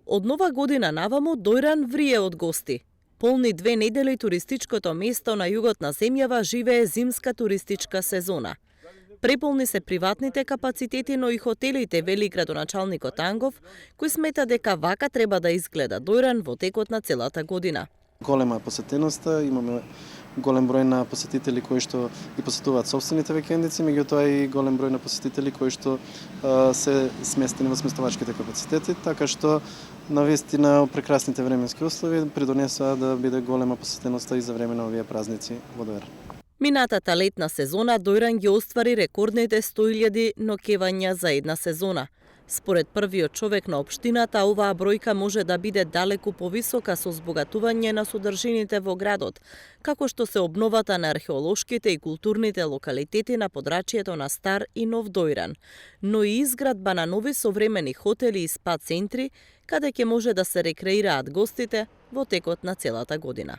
Од нова година наваму Дојран врие од гости. Полни 2 недели туристичкото место на југот на земјава живее зимска туристичка сезона. Преполни се приватните капацитети, но и хотелите, вели градоначалникот Ангов, кој смета дека вака треба да изгледа Дојран во текот на целата година. Голема е посетеноста, имаме голем број на посетители кои што и посетуваат сопствените викендици, меѓутоа и голем број на посетители кои што се сместени во сместовачките капацитети, така што навистина прекрасните временски услови придонесоа да биде голема посетеноста и за време на овие празници во Дојран. Минатата летна сезона Дојран ги оствари рекордните 100.000 ноќевања за една сезона. Според првиот човек на општината, оваа бројка може да биде далеку повисока со збогатување на содржините во градот, како што се обновата на археолошките и културните локалитети на подрачјето на Стар и Нов Дојран, но и изградба на нови современи хотели и спа центри, каде ќе може да се рекреираат гостите во текот на целата година.